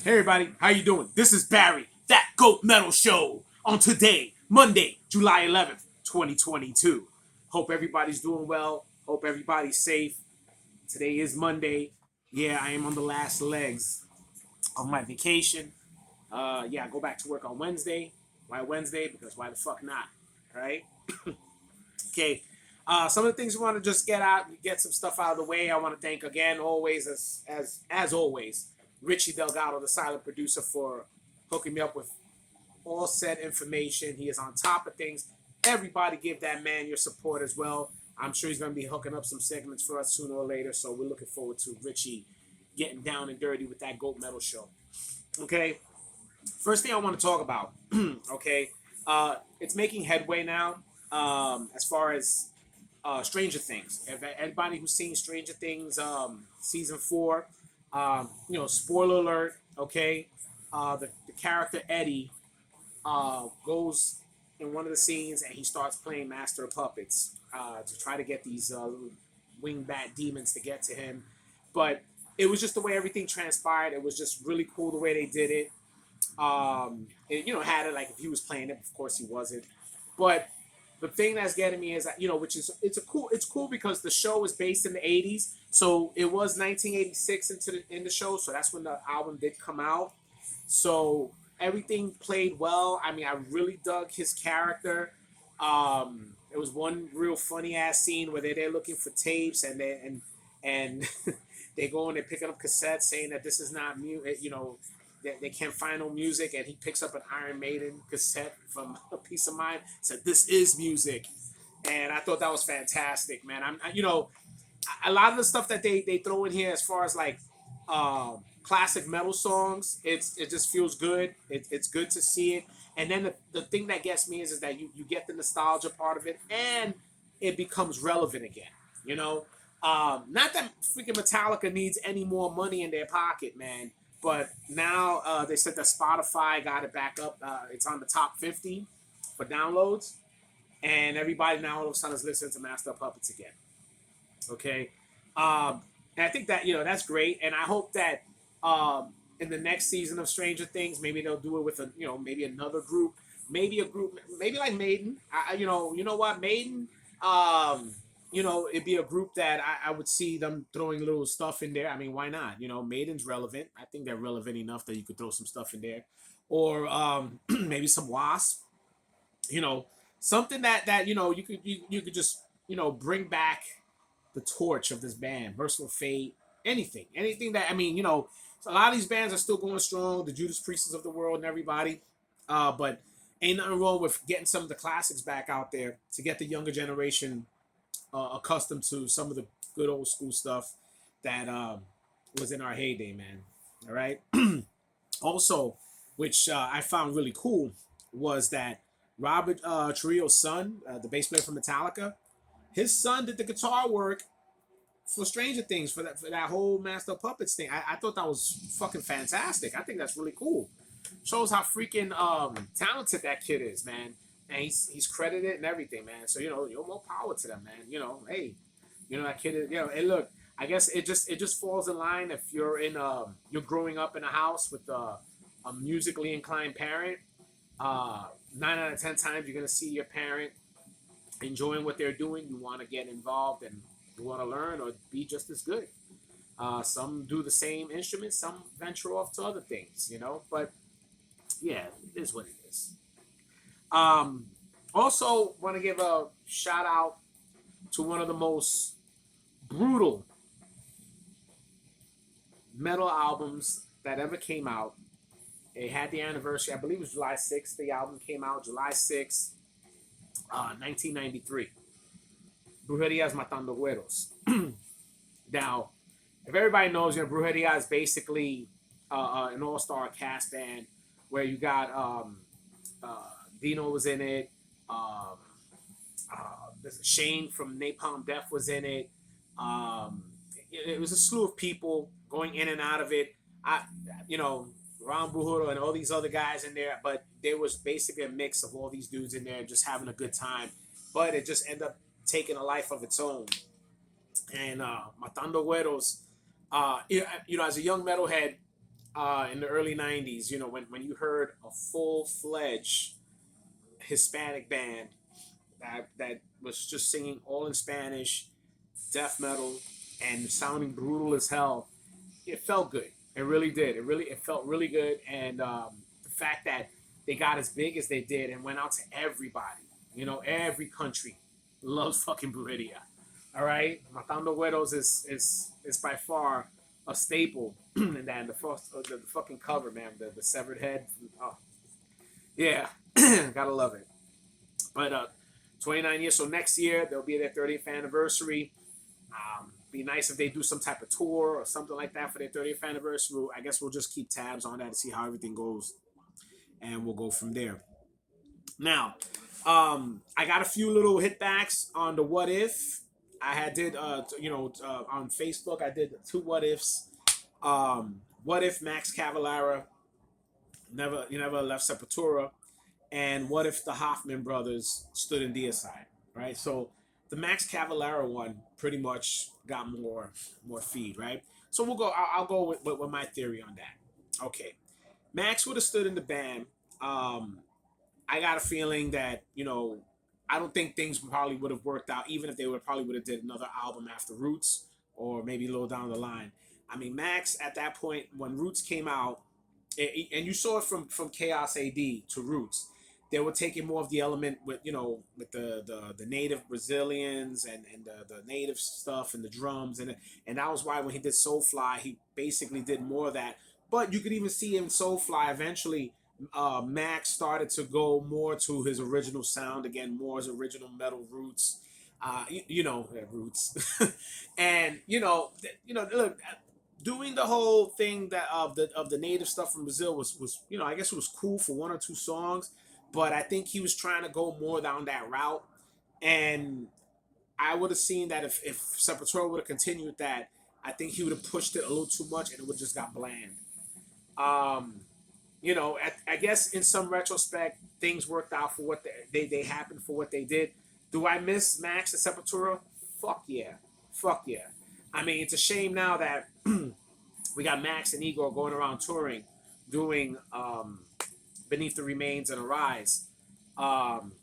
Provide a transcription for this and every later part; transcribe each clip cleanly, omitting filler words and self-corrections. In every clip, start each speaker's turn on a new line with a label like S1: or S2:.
S1: Hey everybody, how you doing? This is Barry, that Goat Metal Show, on today, Monday, July 11th, 2022. Hope everybody's doing well. Hope everybody's safe. Today is Monday. Yeah, I am on the last legs of my vacation. Yeah, I go back to work on Wednesday. Why Wednesday? Because why the fuck not, right? Okay. Some of the things we want to just get some stuff out of the way. I want to thank again, always as always, Richie Delgado, the silent producer, for hooking me up with all said information. He is on top of things. Everybody, give that man your support as well. I'm sure he's going to be hooking up some segments for us sooner or later. So we're looking forward to Richie getting down and dirty with that Goat Metal Show. Okay. First thing I want to talk about. Okay. It's making headway now. As far as Stranger Things. If anybody who's seen Stranger Things season 4, spoiler alert. Okay, the character Eddie goes in one of the scenes and he starts playing Master of Puppets to try to get these little wingbat demons to get to him. But it was just the way everything transpired. It was just really cool the way they did it. Had it like if he was playing it, of course he wasn't. But the thing that's getting me is that, which is it's cool because the show is based in the 80s. So it was 1986 in the show, so that's when the album did come out. So everything played well. I mean, I really dug his character. It was one real funny ass scene where they're looking for tapes and they go and they're picking up cassettes saying that this is not music, they can't find no music, and he picks up an Iron Maiden cassette from A Piece of Mind, said this is music. And I thought that was fantastic, man. A lot of the stuff that they throw in here as far as like classic metal songs, it just feels good. It's good to see it. And then the thing that gets me is that you get the nostalgia part of it, and it becomes relevant again. Not that freaking Metallica needs any more money in their pocket, man. But now they said that Spotify got it back up. It's on the top 50 for downloads, and everybody now all of a sudden is listening to Master of Puppets again. Okay, and I think that that's great, and I hope that in the next season of Stranger Things, maybe they'll do it with maybe another group, maybe a group, maybe like Maiden. You know what, Maiden. It'd be a group that I would see them throwing little stuff in there. I mean, why not? Maiden's relevant. I think they're relevant enough that you could throw some stuff in there, or maybe some Wasp. You know, Something that you could just bring back the torch of this band, Merciful Fate, anything that a lot of these bands are still going strong. The Judas Priestess of the world and everybody, but ain't nothing wrong with getting some of the classics back out there to get the younger generation accustomed to some of the good old school stuff that was in our heyday, man. All right. Also, which I found really cool, was that Robert Trujillo's son, the bass player from Metallica, his son did the guitar work for Stranger Things for that whole Master of Puppets thing. I thought that was fucking fantastic. I think that's really cool. Shows how freaking talented that kid is, man. And he's credited and everything, man. So more power to them, man. Hey, that kid is, hey, look, I guess it just falls in line if you're growing up in a house with a musically inclined parent. 9 out of 10 times you're gonna see your parent enjoying what they're doing. You want to get involved and you want to learn or be just as good. Some do the same instruments, some venture off to other things, But yeah, it is what it is. Also, want to give a shout out to one of the most brutal metal albums that ever came out. It had the anniversary, I believe it was July 6th. The album came out July 6th, 1993. Brujerías Matando Güeros. Now, if everybody knows, Brujeria is basically an all-star cast band where you got Dino was in it. Shane from Napalm Death was in it. It was a slew of people going in and out of it. Ron Bujuro and all these other guys in there, but there was basically a mix of all these dudes in there just having a good time. But it just ended up taking a life of its own. And Matando Güeros, as a young metalhead, in the early '90s. You know, when you heard a full fledged Hispanic band that was just singing all in Spanish, death metal, and sounding brutal as hell. It felt good. It really did. It felt really good, and the fact that they got as big as they did and went out to everybody. You know, every country loves fucking Buridia. All right, Matando Güeros is by far a staple, and then the fucking cover, man, the severed head. Oh, yeah, gotta love it. But 29 years. So next year they'll be their 30th anniversary. Be nice if they do some type of tour or something like that for their 30th anniversary. I guess we'll just keep tabs on that to see how everything goes, and we'll go from there. Now, I got a few little hitbacks on the what if. I had did on Facebook. I did two what ifs. What if Max Cavalera never left Sepultura, and what if the Hoffman brothers stood in deicide, right? So the Max Cavalera one pretty much got more feed, right? So we'll go. I'll go with my theory on that. Okay, Max would have stood in the band. I got a feeling that I don't think things probably would have worked out, even if they would probably would have did another album after Roots or maybe a little down the line. I mean, Max at that point when Roots came out, and you saw it from Chaos AD to Roots, they were taking more of the element with with the native Brazilians and the native stuff and the drums and that was why when he did Soulfly he basically did more of that. But you could even see in Soulfly eventually Max started to go more to his original sound again, more his original metal roots. Roots, and look, doing the whole thing that of the native stuff from Brazil was I guess it was cool for one or two songs, but I think he was trying to go more down that route, and I would have seen that if Sepultura would have continued that, I think he would have pushed it a little too much and it would have just got bland. Um, I guess in some retrospect, things worked out for what they happened for what they did. Do I miss Max and Sepultura? Fuck yeah, fuck yeah. I mean, it's a shame now that we got Max and Igor going around touring, doing Beneath the Remains and Arise, um,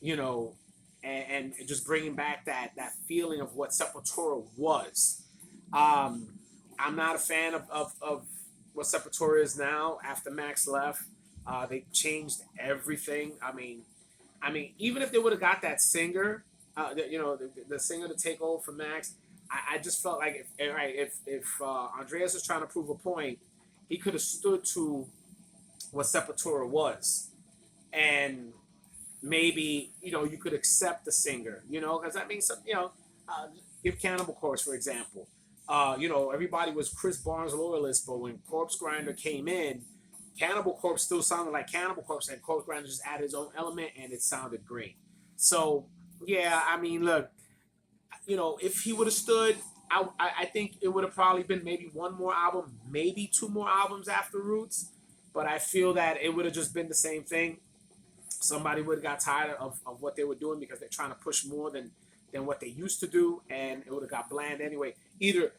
S1: you know, and just bringing back that feeling of what Sepultura was. Um, I'm not a fan of what Sepultura is now after Max left. They changed everything. I mean, even if they would have got that singer, the singer to take over for Max, I just felt like if Andreas was trying to prove a point, he could have stood to what Sepultura was, and maybe you could accept the singer, because that means give Cannibal Corpse for example. Everybody was Chris Barnes loyalist, but when Corpse Grinder came in, Cannibal Corpse still sounded like Cannibal Corpse, and Corpse Grinder just added his own element, and it sounded great. So yeah, I mean, look, if he would have stood, I think it would have probably been maybe one more album, maybe two more albums after Roots, but I feel that it would have just been the same thing. Somebody would have got tired of what they were doing because they're trying to push more than what they used to do, and it would have got bland anyway. Either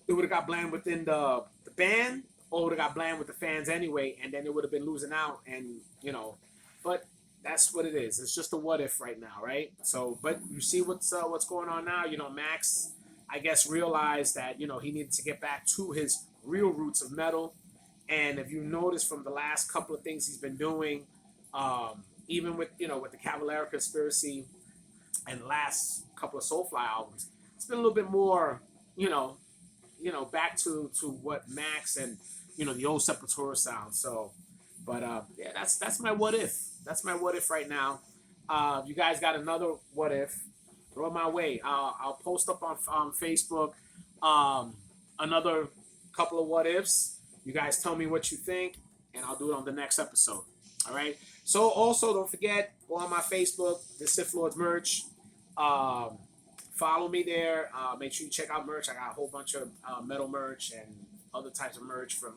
S1: it would have got bland within the band, or it would have got bland with the fans anyway, and then it would have been losing out, and but that's what it is. It's just a what if right now, right? So, but you see what's going on now. Max, I guess, realized that he needed to get back to his real roots of metal, and if you notice from the last couple of things he's been doing, even with the Cavalera Conspiracy and last couple of Soulfly albums, it's been a little bit more, back to what Max and the old Sepultura sound. So, but yeah, that's my what if. That's my what if right now. You guys got another what if? Throw it my way. I'll post up on Facebook another couple of what ifs. You guys tell me what you think, and I'll do it on the next episode. All right. So also don't forget, go on my Facebook, the Sith Lords merch. Um, Follow me there. Make sure you check out merch. I got a whole bunch of metal merch and other types of merch from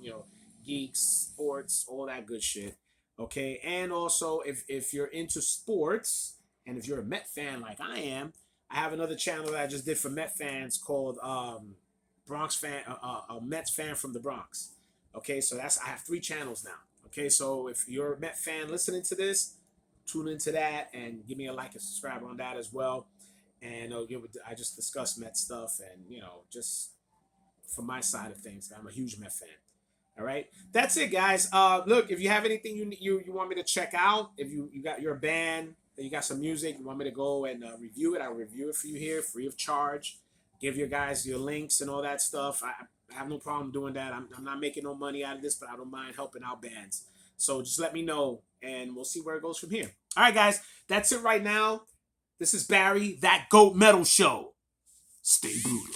S1: geeks, sports, all that good shit. Okay, and also if you're into sports and if you're a Met fan like I am, I have another channel that I just did for Met fans called Bronx fan, a Mets fan from the Bronx. Okay, so I have 3 channels now. Okay, so if you're a Met fan listening to this, tune into that and give me a like and subscribe on that as well. And I just discuss Met stuff and just from my side of things. I'm a huge Met fan. All right, that's it, guys. Look, if you have anything you want me to check out, if you got your band, you got some music, you want me to go and review it, I'll review it for you here, free of charge. Give you guys your links and all that stuff. I have no problem doing that. I'm not making no money out of this, but I don't mind helping out bands. So just let me know, and we'll see where it goes from here. All right, guys, that's it right now. This is Barry, That Goat Metal Show. Stay brutal.